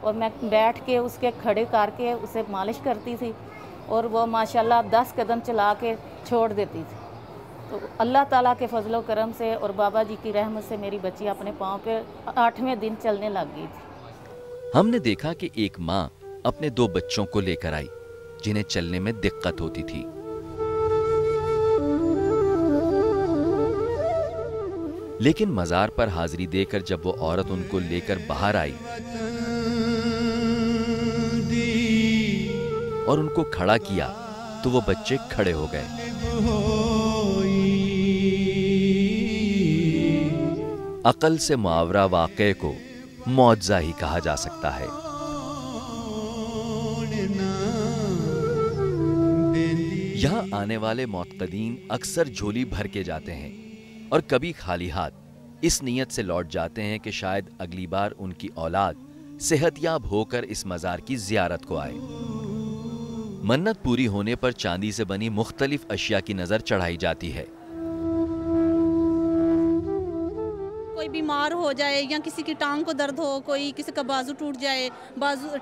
اور میں بیٹھ کے اس کے کھڑے کر کے اسے مالش کرتی تھی اور وہ ماشاءاللہ 10 قدم چلا کے چھوڑ دیتی تھی. تو اللہ تعالیٰ کے فضل و کرم سے اور بابا جی کی رحمت سے میری بچی اپنے پاؤں پہ 8ویں دن چلنے لگ گئی تھی. ہم نے دیکھا کہ ایک ماں اپنے 2 بچوں کو لے کر آئی جنہیں چلنے میں دقت ہوتی تھی. لیکن مزار پر حاضری دے کر جب وہ عورت ان کو لے کر باہر آئی اور ان کو کھڑا کیا تو وہ بچے کھڑے ہو گئے. عقل سے معاورہ واقعے کو معجزہ ہی کہا جا سکتا ہے. یہاں آنے والے معتقدین اکثر جھولی بھر کے جاتے ہیں اور کبھی خالی ہاتھ اس نیت سے لوٹ جاتے ہیں کہ شاید اگلی بار ان کی اولاد صحت یاب ہو کر اس مزار کی زیارت کو آئے. منت پوری ہونے پر چاندی سے بنی مختلف اشیاء کی نظر چڑھائی جاتی ہے. کوئی بیمار ہو جائے یا کسی کی ٹانگ کو درد ہو, کوئی کسی کا بازو ٹوٹ جائے,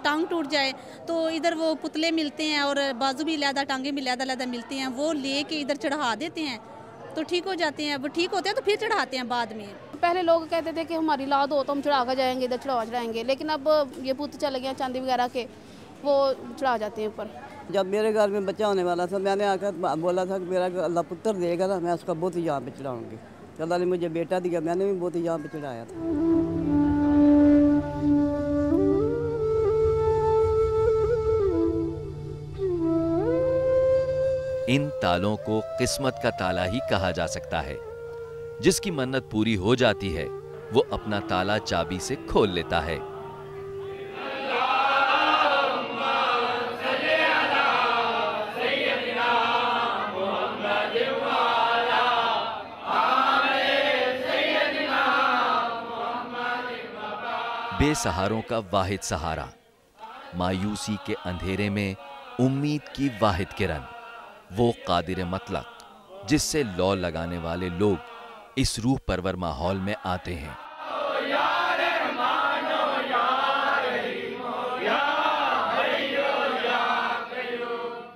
ٹانگ ٹوٹ جائے, تو ادھر وہ پتلے ملتے ہیں اور بازو بھی علیحدہ, ٹانگیں بھی علیحدہ ملتی ہیں, وہ لے کے ادھر چڑھا دیتے ہیں تو ٹھیک ہو جاتے ہیں. وہ ٹھیک ہوتے ہیں تو پھر چڑھاتے ہیں بعد میں. پہلے لوگ کہتے تھے کہ ہماری اولاد ہو تو ہم چڑھا کر جائیں گے, ادھر چڑھائیں گے, لیکن اب یہ بت چل گئے چاندی وغیرہ کے, وہ چڑھا جاتے ہیں اوپر. جب میرے گھر میں بچہ ہونے والا تھا میں نے آ کر بولا تھا کہ میرا اللہ پتر دے گا نا, میں اس کا بت یہاں پہ چڑھاؤں گی. اللہ نے مجھے بیٹا دیا, میں نے بھی بت یہاں پہ چڑھایا تھا. ان تالوں کو قسمت کا تالا ہی کہا جا سکتا ہے. جس کی منت پوری ہو جاتی ہے وہ اپنا تالا چابی سے کھول لیتا ہے. بے سہاروں کا واحد سہارا, مایوسی کے اندھیرے میں امید کی واحد کرن, وہ قادر مطلق جس سے لو لگانے والے لوگ اس روح پرور ماحول میں آتے ہیں.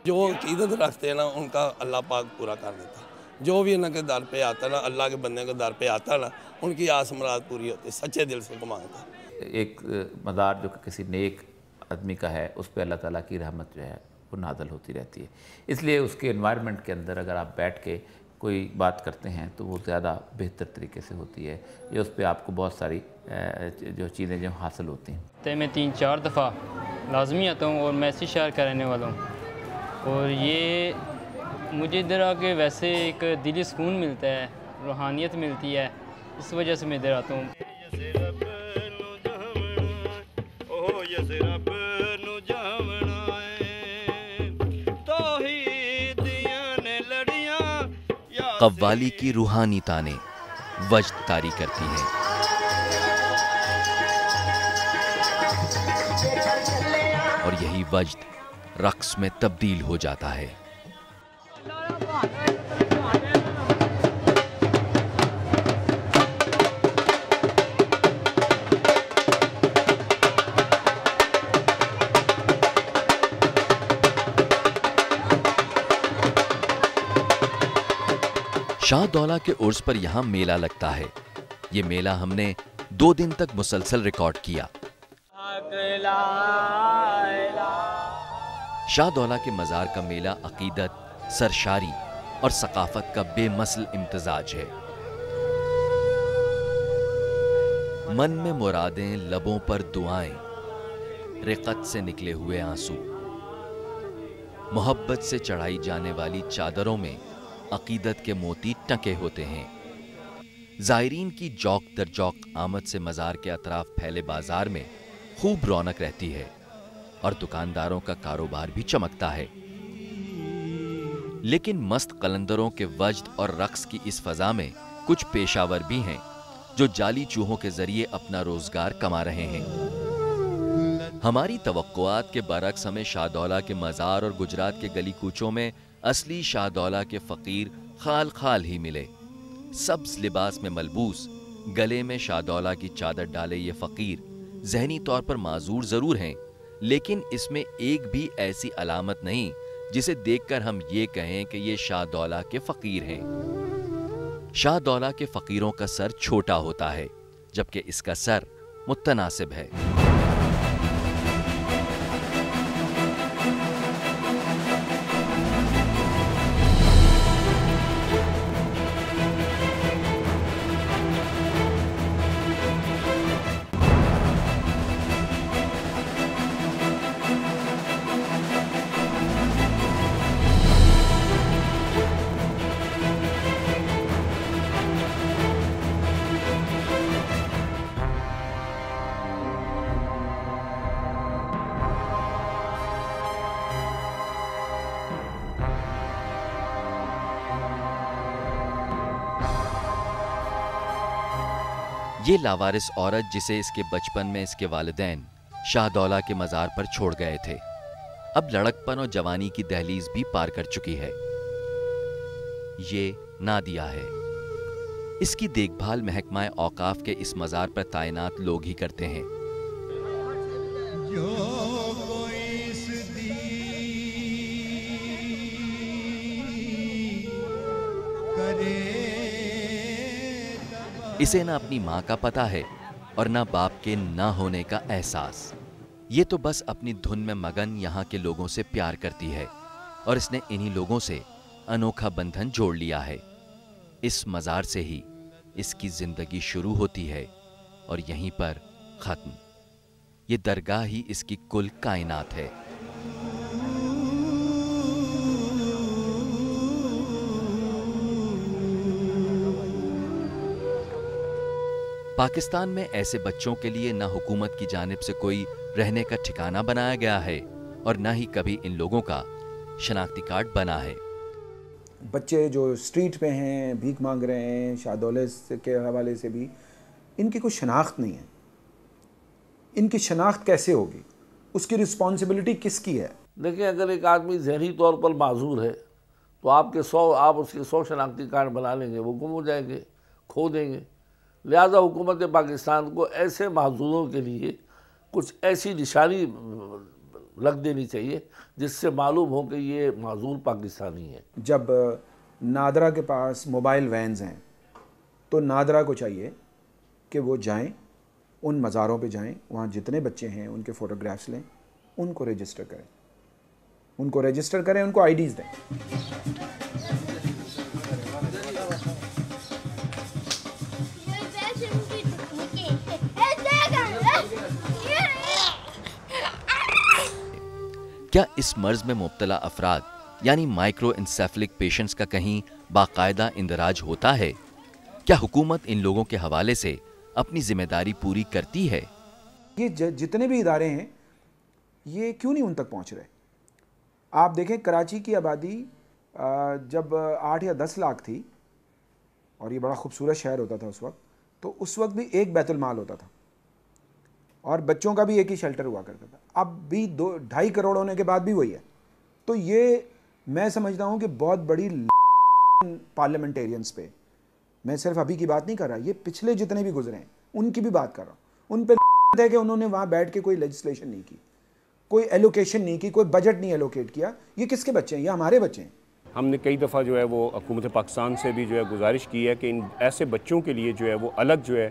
جو عقیدت رکھتے ہیں نا ان کا اللہ پاک پورا کر دیتا. جو بھی ان کے در پہ آتا ہے نا, اللہ کے بندے کے در پہ آتا ہے نا, ان کی آس مراد پوری ہوتی ہے, سچے دل سے کو مانگتا. ایک مزار جو کسی نیک آدمی کا ہے اس پہ اللہ تعالیٰ کی رحمت جو ہے وہ نازل ہوتی رہتی ہے. اس لیے اس کے انوائرمنٹ کے اندر اگر آپ بیٹھ کے کوئی بات کرتے ہیں تو وہ زیادہ بہتر طریقے سے ہوتی ہے. یہ اس پہ آپ کو بہت ساری جو چیزیں جو حاصل ہوتی ہیں. میں 3-4 دفعہ لازمی آتا ہوں اور میں اسی شہر کا رہنے والا ہوں, اور یہ مجھے ادھر آ کے ویسے ایک دلی سکون ملتا ہے, روحانیت ملتی ہے, اس وجہ سے میں ادھر آتا ہوں. قوالی کی روحانی تانیں وجد طاری کرتی ہیں. اور یہی وجد رقص میں تبدیل ہو جاتا ہے. شاہ دولہ کے عرس پر یہاں میلہ لگتا ہے. یہ میلہ ہم نے 2 دن تک مسلسل ریکارڈ کیا. شاہ دولہ کے مزار کا میلہ عقیدت, سرشاری اور ثقافت کا بے مثل امتزاج ہے. من میں مرادیں, لبوں پر دعائیں, رقت سے نکلے ہوئے آنسو, محبت سے چڑھائی جانے والی چادروں میں عقیدت کے موتی ٹکے ہوتے ہیں. زائرین کی جوق در جوق آمد سے مزار کے اطراف پھیلے بازار میں خوب رونق رہتی ہے اور دکانداروں کا کاروبار بھی چمکتا ہے. لیکن مست قلندروں کے وجد اور رقص کی اس فضا میں کچھ پیشہ ور بھی ہیں جو جعلی چوہوں کے ذریعے اپنا روزگار کما رہے ہیں. ہماری توقعات کے برعکس ہمیں شاہ دولہ کے مزار اور گجرات کے گلی کوچوں میں اصلی شاہ دولہ کے فقیر خال خال ہی ملے. سبز لباس میں ملبوس, گلے میں شاہ دولہ کی چادر ڈالے یہ فقیر ذہنی طور پر معذور ضرور ہیں، لیکن اس میں ایک بھی ایسی علامت نہیں جسے دیکھ کر ہم یہ کہیں کہ یہ شاہ دولہ کے فقیر ہیں۔ شاہ دولہ کے فقیروں کا سر چھوٹا ہوتا ہے، جبکہ اس کا سر متناسب ہے۔ یہ لاوارث عورت جسے اس کے بچپن میں اس کے والدین شاہ دولہ کے مزار پر چھوڑ گئے تھے، اب لڑکپن اور جوانی کی دہلیز بھی پار کر چکی ہے۔ یہ نادیہ ہے۔ اس کی دیکھ بھال محکمہ اوقاف کے اس مزار پر تعینات لوگ ہی کرتے ہیں۔ اسے نہ اپنی ماں کا پتہ ہے اور نہ باپ کے نہ ہونے کا احساس۔ یہ تو بس اپنی دھن میں مگن یہاں کے لوگوں سے پیار کرتی ہے، اور اس نے انہی لوگوں سے انوکھا بندھن جوڑ لیا ہے۔ اس مزار سے ہی اس کی زندگی شروع ہوتی ہے اور یہیں پر ختم۔ یہ درگاہ ہی اس کی کل کائنات ہے۔ پاکستان میں ایسے بچوں کے لیے نہ حکومت کی جانب سے کوئی رہنے کا ٹھکانہ بنایا گیا ہے اور نہ ہی کبھی ان لوگوں کا شناختی کارڈ بنا ہے۔ بچے جو اسٹریٹ پہ ہیں، بھیک مانگ رہے ہیں، شاہ دولت کے حوالے سے بھی ان کی کوئی شناخت نہیں ہے۔ ان کی شناخت کیسے ہوگی؟ اس کی رسپانسبلٹی کس کی ہے؟ دیکھیں، اگر ایک آدمی ذہنی طور پر معذور ہے تو آپ اس کے 100 شناختی کارڈ بنا لیں گے، وہ گم ہو جائیں گے، کھو دیں گے۔ لہذا حکومت پاکستان کو ایسے معذوروں کے لیے کچھ ایسی نشانی لگ دینی چاہیے جس سے معلوم ہو کہ یہ معذور پاکستانی ہے۔ جب نادرا کے پاس موبائل وینز ہیں تو نادرا کو چاہیے کہ وہ جائیں، ان مزاروں پہ جائیں، وہاں جتنے بچے ہیں ان کے فوٹوگرافس لیں، ان کو رجسٹر کریں، ان کو آئی ڈیز دیں۔ کیا اس مرض میں مبتلا افراد یعنی مائکرو انسیفلک پیشنٹس کا کہیں باقاعدہ اندراج ہوتا ہے؟ کیا حکومت ان لوگوں کے حوالے سے اپنی ذمہ داری پوری کرتی ہے؟ یہ جتنے بھی ادارے ہیں یہ کیوں نہیں ان تک پہنچ رہے؟ آپ دیکھیں کراچی کی آبادی جب 8 یا 10 لاکھ تھی اور یہ بڑا خوبصورت شہر ہوتا تھا اس وقت، تو اس وقت بھی ایک بیت المال ہوتا تھا اور بچوں کا بھی ایک ہی شیلٹر ہوا کرتا تھا۔ اب بھی 2.5 کروڑ ہونے کے بعد بھی وہی ہے۔ تو یہ میں سمجھتا ہوں کہ بہت بڑی پارلیمنٹیرینز پہ، میں صرف ابھی کی بات نہیں کر رہا، یہ پچھلے جتنے بھی گزرے ہیں ان کی بھی بات کر رہا ہوں، ان پہ ہے کہ انہوں نے وہاں بیٹھ کے کوئی لیجسلیشن نہیں کی، کوئی ایلوکیشن نہیں کی، کوئی بجٹ نہیں ایلوکیٹ کیا۔ یہ کس کے بچے ہیں؟ یہ ہمارے بچے ہیں۔ ہم نے کئی دفعہ جو ہے وہ حکومت پاکستان سے بھی جو ہے گزارش کی ہے کہ ان ایسے بچوں کے لیے جو ہے وہ الگ جو ہے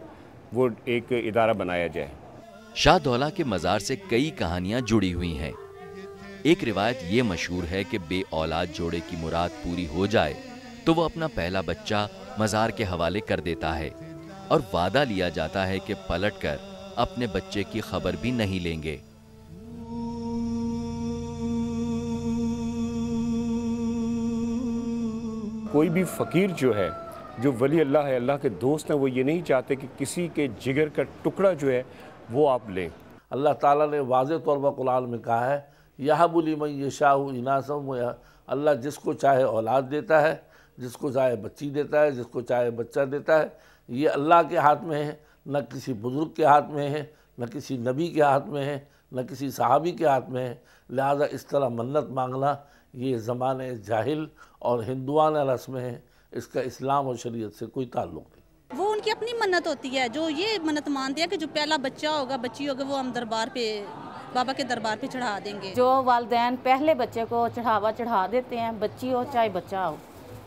وہ ایک ادارہ بنایا جائے۔ شاہ دولہ کے مزار سے کئی کہانیاں جڑی ہوئی ہیں۔ ایک روایت یہ مشہور ہے کہ بے اولاد جوڑے کی مراد پوری ہو جائے تو وہ اپنا پہلا بچہ مزار کے حوالے کر دیتا ہے اور وعدہ لیا جاتا ہے کہ پلٹ کر اپنے بچے کی خبر بھی نہیں لیں گے۔ کوئی بھی فقیر جو ہے، جو ولی اللہ ہے، اللہ کے دوست ہیں، وہ یہ نہیں چاہتے کہ کسی کے جگر کا ٹکڑا جو ہے وہ آپ لیں۔ اللہ تعالیٰ نے واضح طور پر قرآن میں کہا ہے، یَہَبُ لِمَن یَشَاءُ اِنَاثًا، اللہ جس کو چاہے اولاد دیتا ہے، جس کو چاہے بچی دیتا ہے، جس کو چاہے بچہ دیتا ہے۔ یہ اللہ کے ہاتھ میں ہے، نہ کسی بزرگ کے ہاتھ میں ہے، نہ کسی نبی کے ہاتھ میں ہے، نہ کسی صحابی کے ہاتھ میں ہے۔ لہذا اس طرح منت مانگنا یہ زمانے جاہل اور ہندوانہ رسم ہے، اس کا اسلام اور شریعت سے کوئی تعلق نہیں۔ وہ ان ان کی اپنی منت ہوتی ہے، جو یہ منت مانتے ہیں کہ جو پہلا بچہ ہوگا بچی ہوگا وہ ہم دربار پہ بابا کے دربار پہ چڑھا دیں گے. جو والدین پہلے بچے کو چڑھاوا چڑھا دیتے ہیں، بچی ہو چاہے بچہ ہو،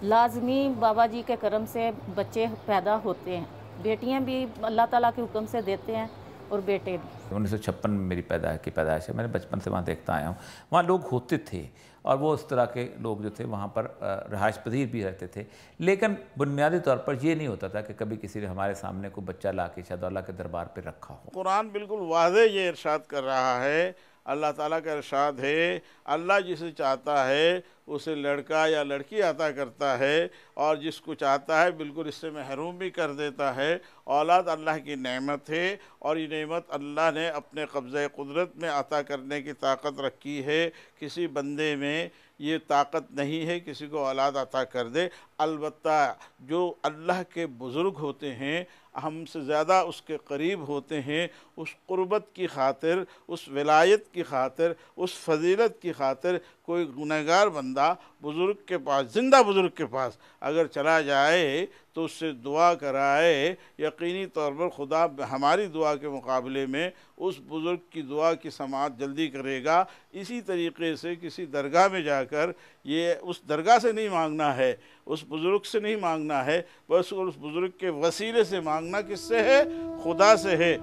لازمی بابا جی کے کرم سے بچے پیدا ہوتے ہیں. بیٹیاں بھی اللہ تعالیٰ کے حکم سے دیتے ہیں اور بیٹے بھی. 1956 میں میری پیدائش ہے. میں نے بچپن سے وہاں دیکھتا آیا ہوں. وہاں لوگ ہوتے تھے اور وہ اس طرح کے لوگ جو تھے وہاں پر رہائش پذیر بھی رہتے تھے، لیکن بنیادی طور پر یہ نہیں ہوتا تھا کہ کبھی کسی نے ہمارے سامنے کوئی بچہ لا کے شاہ دولہ کے دربار پہ رکھا ہو. قرآن بالکل واضح یہ ارشاد کر رہا ہے، اللہ تعالیٰ کا ارشاد ہے، اللہ جسے چاہتا ہے اسے لڑکا یا لڑکی عطا کرتا ہے اور جس کو چاہتا ہے بالکل اس سے محروم بھی کر دیتا ہے. اولاد اللہ کی نعمت ہے اور یہ نعمت اللہ نے اپنے قبضہ قدرت میں عطا کرنے کی طاقت رکھی ہے. کسی بندے میں یہ طاقت نہیں ہے کسی کو اولاد عطا کر دے. البتہ جو اللہ کے بزرگ ہوتے ہیں، ہم سے زیادہ اس کے قریب ہوتے ہیں، اس قربت کی خاطر، اس ولایت کی خاطر، اس فضیلت کی خاطر کوئی گنہگار بندہ بزرگ کے پاس، زندہ بزرگ کے پاس اگر چلا جائے تو اس سے دعا کرائے، یقینی طور پر خدا ہماری دعا کے مقابلے میں اس بزرگ کی دعا کی سماعت جلدی کرے گا. اسی طریقے سے کسی درگاہ میں جا کر یہ اس درگاہ سے نہیں مانگنا ہے، اس بزرگ سے نہیں مانگنا ہے، بس اس بزرگ کے وسیلے سے مانگنا. کس سے ہے؟ خدا سے ہے.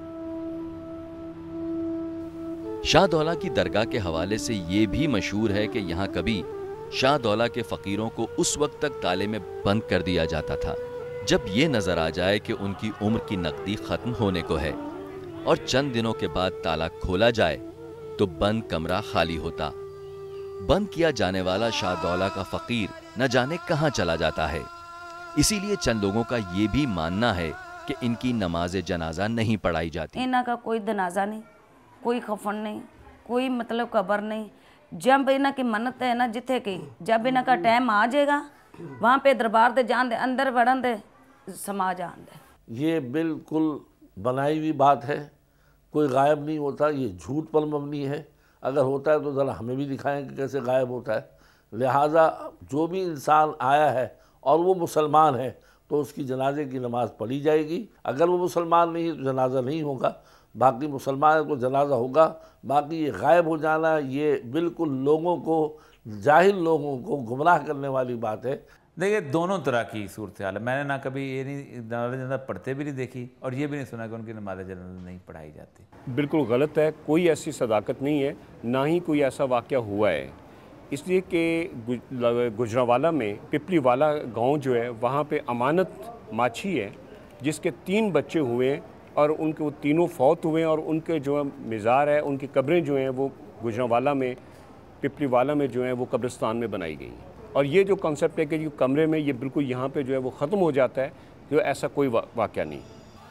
شاہ دولہ کی درگاہ کے حوالے سے یہ بھی مشہور ہے کہ یہاں کبھی شاہ دولہ کے فقیروں کو اس وقت تک تالے میں بند کر دیا جاتا تھا جب یہ نظر آ جائے کہ ان کی عمر کی نقدی ختم ہونے کو ہے، اور چند دنوں کے بعد تالا کھولا جائے تو بند کمرہ خالی ہوتا. بند کیا جانے والا شاہ دولہ کا فقیر نہ جانے کہاں چلا جاتا ہے. اسی لیے چند لوگوں کا یہ بھی ماننا ہے کہ ان کی نماز جنازہ نہیں پڑھائی جاتی. انہاں کا کوئی جنازہ نہیں، کوئی خفن نہیں، کوئی مطلب قبر نہیں. جب انہاں کی منت ہے نا جتھے کی، جب انہاں کا ٹائم آ جائے گا وہاں پہ دربار دے جان دے، اندر وڑن دے، سما جان دے. یہ بالکل بنائی ہوئی بات ہے، کوئی غائب نہیں ہوتا. یہ جھوٹ پر مبنی ہے. اگر ہوتا ہے تو ذرا ہمیں بھی دکھائیں کہ کیسے غائب ہوتا ہے. لہٰذا جو بھی انسان آیا ہے اور وہ مسلمان ہے تو اس کی جنازے کی نماز پڑھی جائے گی. اگر وہ مسلمان نہیں ہے تو جنازہ نہیں ہوگا. باقی مسلمان ہے تو جنازہ ہوگا. باقی یہ غائب ہو جانا یہ بالکل لوگوں کو، جاہل لوگوں کو گمراہ کرنے والی بات ہے. دیکھیے دونوں طرح کی صورتحال ہے. میں نے نہ کبھی یہ نہیں نماز جنازہ پڑھتے بھی نہیں دیکھی اور یہ بھی نہیں سنا کہ ان کی نماز جنازہ نہیں پڑھائی جاتی. بالکل غلط ہے. کوئی ایسی صداقت نہیں ہے، نہ ہی کوئی ایسا واقعہ ہوا ہے. اس لیے کہ گجرانوالہ میں پپلی والا گاؤں جو ہے وہاں پہ امانت ماچھی ہے جس کے 3 بچے ہوئے ہیں اور ان کے وہ تینوں فوت ہوئے ہیں اور ان کے جو مزار ہے، ان کی قبریں جو ہیں وہ گجرانوالہ میں، پپلی والا میں جو ہیں وہ قبرستان میں بنائی گئی. اور یہ جو کنسیپٹ ہے کہ جو کمرے میں یہ بالکل یہاں پہ جو ہے وہ ختم ہو جاتا ہے، جو ایسا کوئی واقعہ نہیں.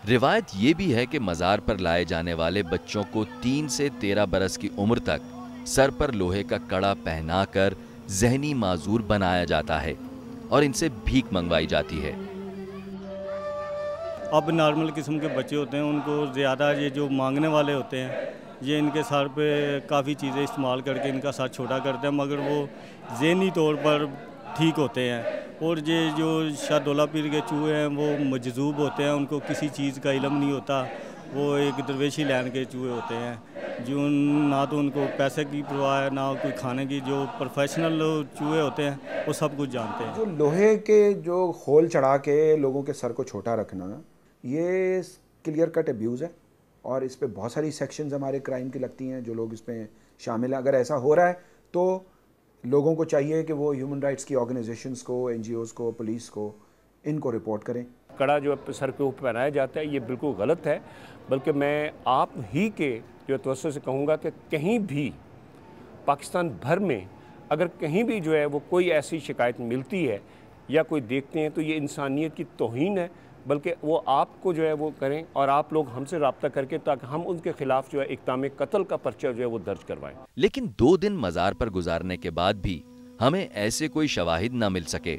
روایت یہ بھی ہے کہ مزار پر لائے جانے والے بچوں کو 3 سے 13 برس کی عمر تک سر پر لوہے کا کڑا پہنا کر ذہنی معذور بنایا جاتا ہے اور ان سے بھیک منگوائی جاتی ہے. اب نارمل قسم کے بچے ہوتے ہیں، ان کو زیادہ یہ جو مانگنے والے ہوتے ہیں یہ ان کے سر پہ کافی چیزیں استعمال کر کے ان کا سر چھوٹا کرتے ہیں، مگر وہ ذہنی طور پر ٹھیک ہوتے ہیں. اور یہ جو شاہ دولہ پیر کے چوہے ہیں وہ مجذوب ہوتے ہیں، ان کو کسی چیز کا علم نہیں ہوتا. وہ ایک درویشی لین کے چوہے ہوتے ہیں جو نہ تو ان کو پیسے کی پرواہ ہے نہ کوئی کھانے کی. جو پروفیشنل چوہے ہوتے ہیں وہ سب کچھ جانتے ہیں. جو لوہے کے جو خول چڑھا کے لوگوں کے سر کو چھوٹا رکھنا یہ کلیئر کٹ ایبیوز ہے اور اس پہ بہت ساری سیکشنز ہمارے کرائم کی لگتی ہیں جو لوگ اس میں شامل ہیں. اگر ایسا ہو رہا ہے تو لوگوں کو چاہیے کہ وہ ہیومن رائٹس کی آرگنائزیشنز کو، این جی اوز کو، پولیس کو ان کو رپورٹ کریں. کڑا جو سر کے اوپر پہنایا جاتا ہے یہ بالکل غلط ہے. بلکہ میں آپ ہی کے جو توسط سے کہوں گا کہ کہیں بھی پاکستان بھر میں اگر کہیں بھی جو ہے وہ کوئی ایسی شکایت ملتی ہے یا کوئی دیکھتے ہیں تو یہ انسانیت کی توہین ہے. بلکہ وہ آپ کو جو ہے وہ کریں اور آپ لوگ ہم سے رابطہ کر کے تاکہ ہم ان کے خلاف جو ہے اقدام قتل کا پرچہ جو ہے وہ درج کروائیں. لیکن 2 دن مزار پر گزارنے کے بعد بھی ہمیں ایسے کوئی شواہد نہ مل سکے.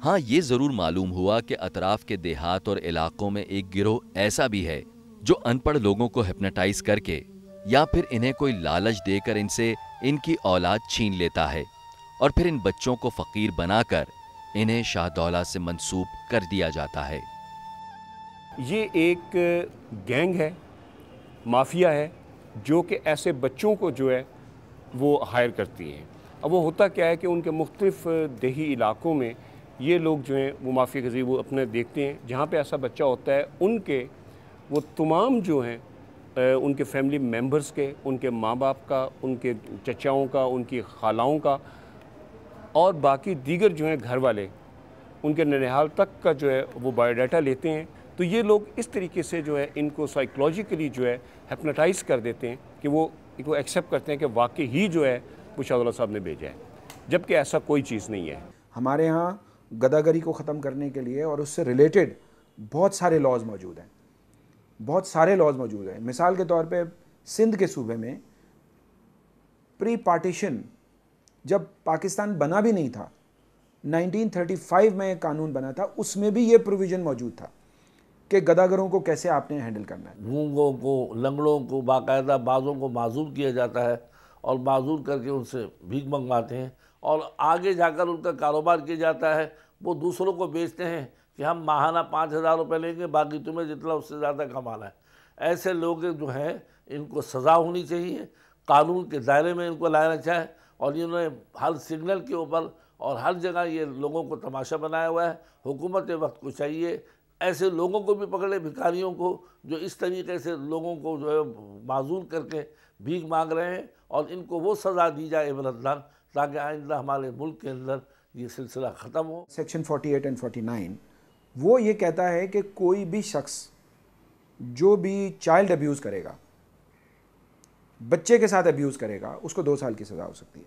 ہاں یہ ضرور معلوم ہوا کہ اطراف کے دیہات اور علاقوں میں ایک گروہ ایسا بھی ہے جو ان پڑھ لوگوں کو ہپنوٹائز کر کے یا پھر انہیں کوئی لالچ دے کر ان سے ان کی اولاد چھین لیتا ہے اور پھر ان بچوں کو فقیر بنا کر انہیں شاہ دولہ سے منسوب کر دیا جاتا ہے. یہ ایک گینگ ہے، مافیا ہے، جو کہ ایسے بچوں کو جو ہے وہ ہائر کرتی ہے۔ اب وہ ہوتا کیا ہے کہ ان کے مختلف دیہی علاقوں میں یہ لوگ جو ہیں وہ مافیا کے ذریعے وہ اپنے دیکھتے ہیں، جہاں پہ ایسا بچہ ہوتا ہے ان کے وہ تمام جو ہیں ان کے فیملی ممبرز کے، ان کے ماں باپ کا، ان کے چچاؤں کا، ان کی خالاؤں کا اور باقی دیگر جو ہیں گھر والے، ان کے ننیحال تک کا جو ہے وہ بایو ڈیٹا لیتے ہیں۔ تو یہ لوگ اس طریقے سے جو ہے ان کو سائیکولوجیکلی جو ہے ہپنوٹائز کر دیتے ہیں کہ وہ ان کو ایکسیپٹ کرتے ہیں کہ واقعی ہی جو ہے وہ شاہ دولہ صاحب نے بھیجا ہے، جبکہ ایسا کوئی چیز نہیں ہے۔ ہمارے ہاں گداگری کو ختم کرنے کے لیے اور اس سے ریلیٹڈ بہت سارے لاز موجود ہیں، بہت سارے لاز موجود ہیں۔ مثال کے طور پہ سندھ کے صوبے میں پری پارٹیشن جب پاکستان بنا بھی نہیں تھا، 1935 میں ایک قانون بنا تھا، اس میں بھی یہ پروویژن موجود تھا کہ گداگروں کو کیسے آپ نے ہینڈل کرنا ہے۔ گونگوں کو، لنگڑوں کو باقاعدہ بعضوں کو معذور کیا جاتا ہے اور معذور کر کے ان سے بھیک منگواتے ہیں اور آگے جا کر ان کا کاروبار کیا جاتا ہے۔ وہ دوسروں کو بیچتے ہیں کہ ہم ماہانہ 5,000 روپے لیں گے، باقی تمہیں جتنا اس سے زیادہ کمانا ہے۔ ایسے لوگ جو ہیں ان کو سزا ہونی چاہیے، قانون کے دائرے میں ان کو لانا چاہے، اور انہوں نے ہر سگنل کے اوپر اور ہر جگہ یہ لوگوں کو تماشا بنایا ہوا ہے۔ حکومت وقت کو چاہیے ایسے لوگوں کو بھی پکڑے، بھکاریوں کو جو اس طریقے سے لوگوں کو جو ہے معذور کر کے بھیک مانگ رہے ہیں، اور ان کو وہ سزا دی جائے عبرتناک تاکہ آئندہ ہمارے ملک کے اندر یہ سلسلہ ختم ہو۔ سیکشن 48 اور 49 وہ یہ کہتا ہے کہ کوئی بھی شخص جو بھی چائلڈ ابیوز کرے گا، بچے کے ساتھ ابیوز کرے گا، اس کو 2 سال کی سزا ہو سکتی ہے۔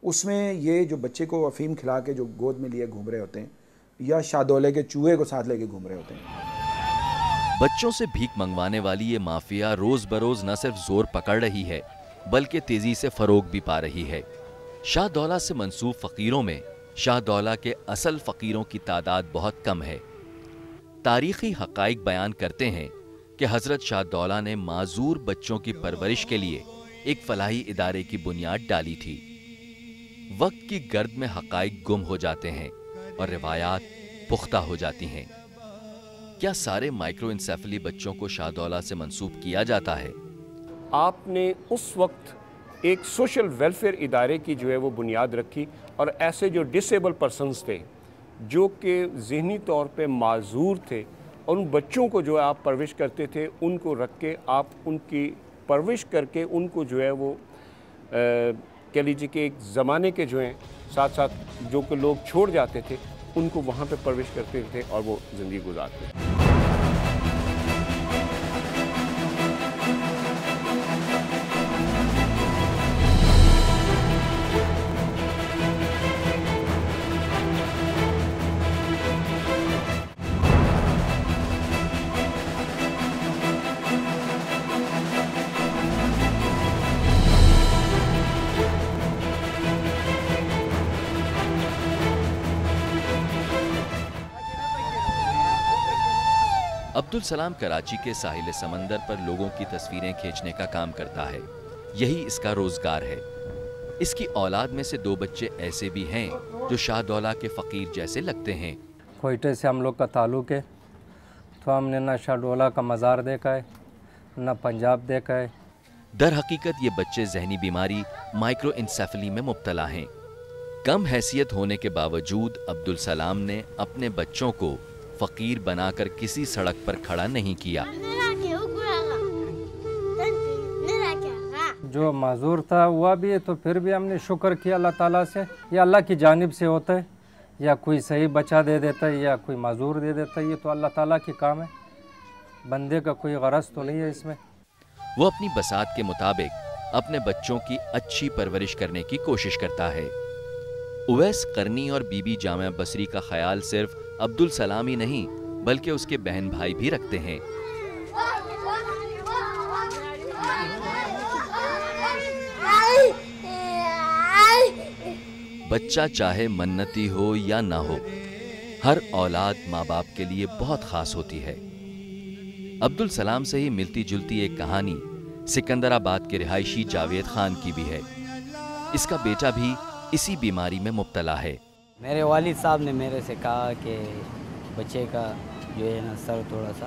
اس میں یہ جو بچے کو افیم کھلا کے جو گود میں لیے گھوم رہے ہوتے ہیں یا شادولے کے چوہے کو ساتھ لے کے گھوم رہے ہوتے ہیں۔ بچوں سے بھیک منگوانے والی یہ مافیا روز بروز نہ صرف زور پکڑ رہی ہے بلکہ تیزی سے فروغ بھی پا رہی ہے۔ شاہ دولہ سے منسوب فقیروں میں شاہ دولہ کے اصل فقیروں کی تعداد بہت کم ہے۔ تاریخی حقائق بیان کرتے ہیں کہ حضرت شاہ دولہ نے معذور بچوں کی پرورش کے لیے ایک فلاحی ادارے کی بنیاد ڈالی تھی۔ وقت کی گرد میں حقائق گم ہو جاتے ہیں اور روایات پختہ ہو جاتی ہیں۔ کیا سارے مائکرو انسیفلی بچوں کو شاہ دولہ سے منسوب کیا جاتا ہے؟ آپ نے اس وقت ایک سوشل ویلفیئر ادارے کی جو ہے وہ بنیاد رکھی، اور ایسے جو ڈسیبل پرسنز تھے جو کہ ذہنی طور پہ معذور تھے، اور ان بچوں کو جو ہے آپ پرورش کرتے تھے، ان کو رکھ کے آپ ان کی پرورش کر کے ان کو جو ہے وہ کہہ لیجیے کہ ایک زمانے کے جو ہیں ساتھ ساتھ جو کہ لوگ چھوڑ جاتے تھے ان کو وہاں پہ پرورش کرتے تھے اور وہ زندگی گزارتے تھے۔ عبدالسلام کراچی کے ساحل سمندر پر لوگوں کی تصویریں کھینچنے کا کام کرتا ہے، یہی اس کا روزگار ہے۔ اس کی اولاد میں سے 2 بچے ایسے بھی ہیں جو شاہ دولہ کے فقیر جیسے لگتے ہیں۔ کوئٹے سے ہم لوگ کا تعلق ہے، تو ہم نے نہ شاہ دولہ کا مزار دیکھا ہے نہ پنجاب دیکھا ہے۔ در حقیقت یہ بچے ذہنی بیماری مائکرو انسیفلی میں مبتلا ہیں۔ کم حیثیت ہونے کے باوجود عبدالسلام نے اپنے بچوں کو فقیر بنا کر کسی سڑک پر کھڑا نہیں کیا۔ جو معذور تھا ہوا بھی ہے تو پھر بھی ہم نے شکر کیا اللہ تعالیٰ سے، یا اللہ کی جانب سے ہوتا ہے، یا کوئی صحیح بچہ دے دیتا ہے یا کوئی معذور دے دیتا ہے، یہ تو اللہ تعالیٰ کی کام ہے، بندے کا کوئی غرض تو نہیں ہے اس میں۔ وہ اپنی بساط کے مطابق اپنے بچوں کی اچھی پرورش کرنے کی کوشش کرتا ہے۔ اویس قرنی اور بی بی جامعہ بصری کا خیال صرف عبدالسلام ہی نہیں بلکہ اس کے بہن بھائی بھی رکھتے ہیں۔ بچہ چاہے منتی ہو یا نہ ہو، ہر اولاد ماں باپ کے لیے بہت خاص ہوتی ہے۔ عبدالسلام سے ہی ملتی جلتی ایک کہانی سکندر آباد کے رہائشی جاوید خان کی بھی ہے۔ اس کا بیٹا بھی اسی بیماری میں مبتلا ہے۔ میرے والد صاحب نے میرے سے کہا کہ بچے کا جو ہے نا سر تھوڑا سا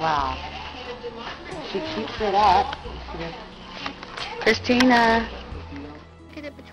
Wow. She keeps it up. Christina.